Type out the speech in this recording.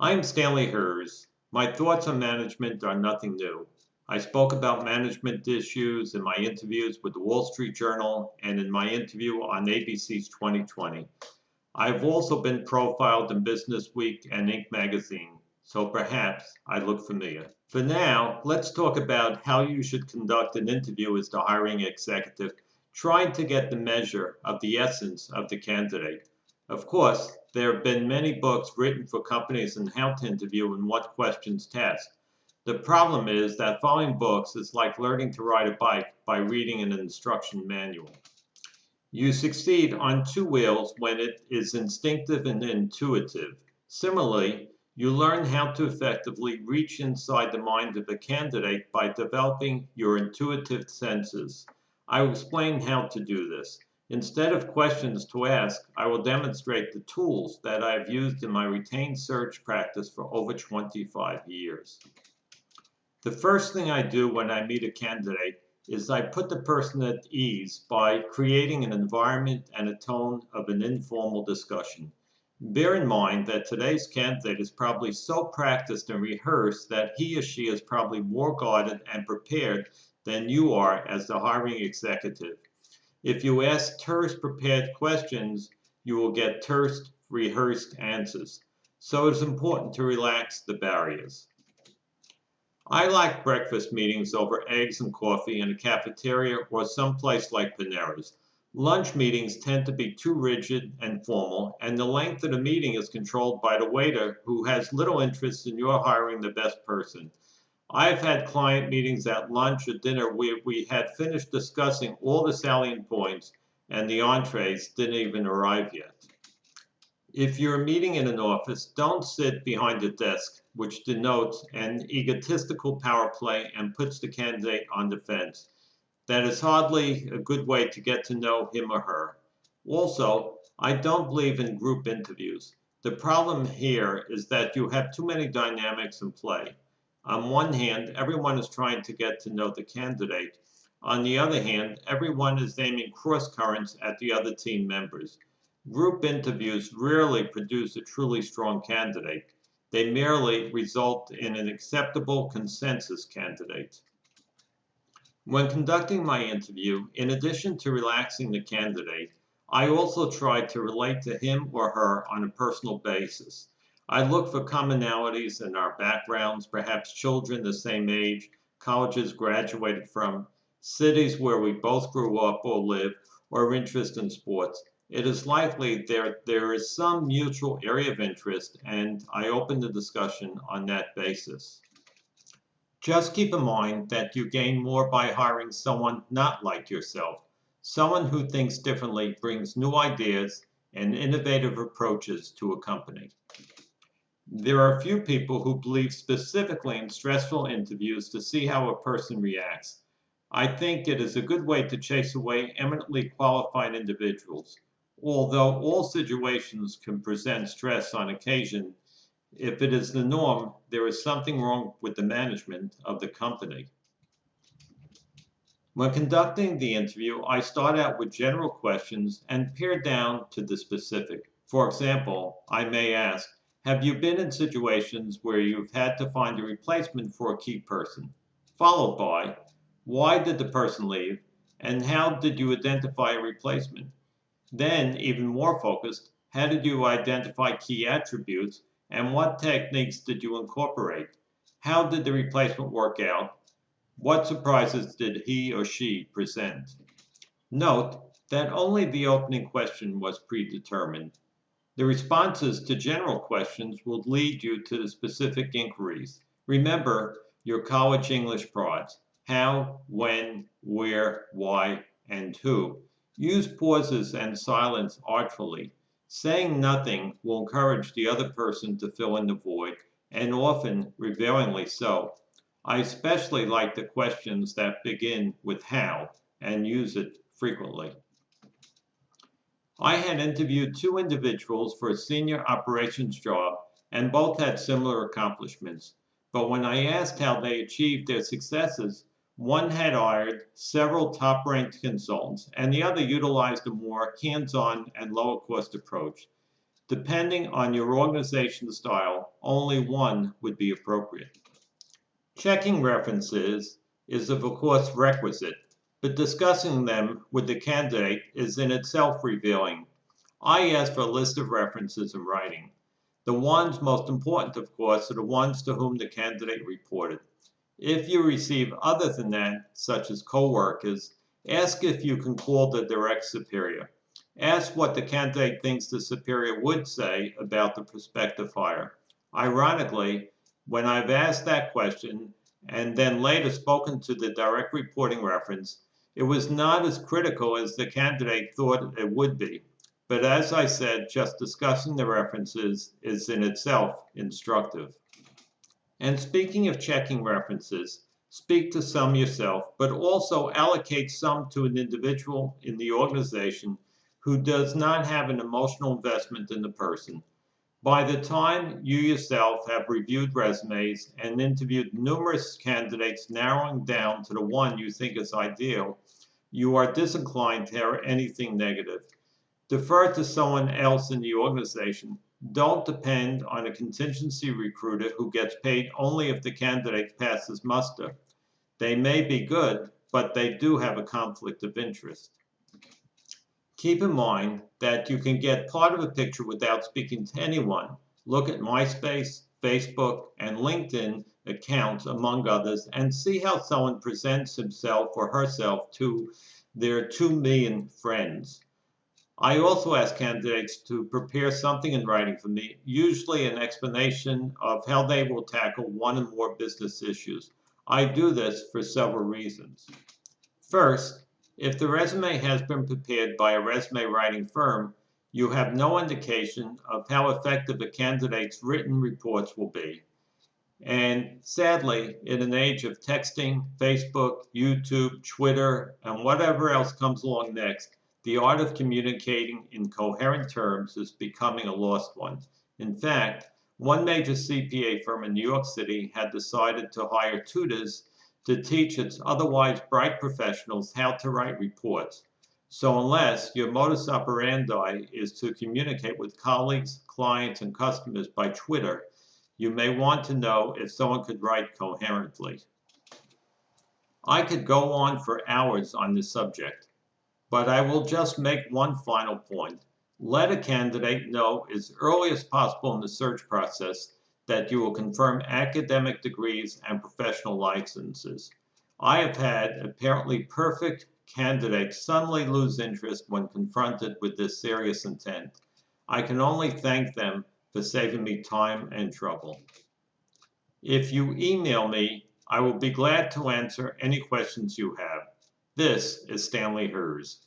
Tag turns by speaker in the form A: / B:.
A: I'm Stanley Herz. My thoughts on management are nothing new. I spoke about management issues in my interviews with the Wall Street Journal and in my interview on ABC's 2020. I've also been profiled in Business Week and Inc. magazine, so perhaps I look familiar. For now, let's talk about how you should conduct an interview as the hiring executive, trying to get the measure of the essence of the candidate. Of course, there have been many books written for companies on how to interview and what questions to ask. The problem is that following books is like learning to ride a bike by reading an instruction manual. You succeed on two wheels when it is instinctive and intuitive. Similarly, you learn how to effectively reach inside the mind of a candidate by developing your intuitive senses. I will explain how to do this. Instead of questions to ask, I will demonstrate the tools that I have used in my retained search practice for over 25 years. The first thing I do when I meet a candidate is I put the person at ease by creating an environment and a tone of an informal discussion. Bear in mind that today's candidate is probably so practiced and rehearsed that he or she is probably more guarded and prepared than you are as the hiring executive. If you ask terse prepared questions, you will get terse rehearsed answers. So it's important to relax the barriers. I like breakfast meetings over eggs and coffee in a cafeteria or someplace like Panera's. Lunch meetings tend to be too rigid and formal, and the length of the meeting is controlled by the waiter who has little interest in your hiring the best person. I've had client meetings at lunch or dinner where we had finished discussing all the salient points and the entrees didn't even arrive yet. If you're meeting in an office, don't sit behind a desk, which denotes an egotistical power play and puts the candidate on the fence. That is hardly a good way to get to know him or her. Also, I don't believe in group interviews. The problem here is that you have too many dynamics in play. On one hand, everyone is trying to get to know the candidate. On the other hand, everyone is aiming cross currents at the other team members. Group interviews rarely produce a truly strong candidate. They merely result in an acceptable consensus candidate. When conducting my interview, in addition to relaxing the candidate, I also try to relate to him or her on a personal basis. I look for commonalities in our backgrounds, perhaps children the same age, colleges graduated from, cities where we both grew up or live, or interest in sports. It is likely there is some mutual area of interest, and I open the discussion on that basis. Just keep in mind that you gain more by hiring someone not like yourself. Someone who thinks differently brings new ideas and innovative approaches to a company. There are a few people who believe specifically in stressful interviews to see how a person reacts. I think it is a good way to chase away eminently qualified individuals. Although all situations can present stress on occasion, if it is the norm, there is something wrong with the management of the company. When conducting the interview, I start out with general questions and pare down to the specific. For example, I may ask, have you been in situations where you've had to find a replacement for a key person? Followed by, why did the person leave? And how did you identify a replacement? Then, even more focused, how did you identify key attributes and what techniques did you incorporate? How did the replacement work out? What surprises did he or she present? Note that only the opening question was predetermined. The responses to general questions will lead you to the specific inquiries. Remember your college English prods: how, when, where, why, and who. Use pauses and silence artfully. Saying nothing will encourage the other person to fill in the void, and often revealingly so. I especially like the questions that begin with how and use it frequently. I had interviewed two individuals for a senior operations job, and both had similar accomplishments. But when I asked how they achieved their successes, one had hired several top-ranked consultants, and the other utilized a more hands-on and lower-cost approach. Depending on your organization style, only one would be appropriate. Checking references is of course requisite, but discussing them with the candidate is in itself revealing. I ask for a list of references in writing. The ones most important, of course, are the ones to whom the candidate reported. If you receive other than that, such as co-workers, ask if you can call the direct superior. Ask what the candidate thinks the superior would say about the prospective hire. Ironically, when I've asked that question and then later spoken to the direct reporting reference, it was not as critical as the candidate thought it would be. But as I said, just discussing the references is in itself instructive. And speaking of checking references, speak to some yourself, but also allocate some to an individual in the organization who does not have an emotional investment in the person. By the time you yourself have reviewed resumes and interviewed numerous candidates, narrowing down to the one you think is ideal, you are disinclined to hear anything negative. Defer to someone else in the organization. Don't depend on a contingency recruiter who gets paid only if the candidate passes muster. They may be good, but they do have a conflict of interest. Keep in mind that you can get part of a picture without speaking to anyone. Look at MySpace, Facebook, and LinkedIn accounts, among others, and see how someone presents himself or herself to their 2 million friends. I also ask candidates to prepare something in writing for me, usually an explanation of how they will tackle one or more business issues. I do this for several reasons. First, if the resume has been prepared by a resume writing firm, you have no indication of how effective a candidate's written reports will be. And sadly, in an age of texting, Facebook, YouTube, Twitter, and whatever else comes along next, the art of communicating in coherent terms is becoming a lost one. In fact, one major CPA firm in New York City had decided to hire tutors to teach its otherwise bright professionals how to write reports. So unless your modus operandi is to communicate with colleagues, clients, and customers by Twitter, you may want to know if someone could write coherently. I could go on for hours on this subject, but I will just make one final point. Let a candidate know as early as possible in the search process that you will confirm academic degrees and professional licenses. I have had apparently perfect candidates suddenly lose interest when confronted with this serious intent. I can only thank them for saving me time and trouble. If you email me, I will be glad to answer any questions you have. This is Stanley Herz.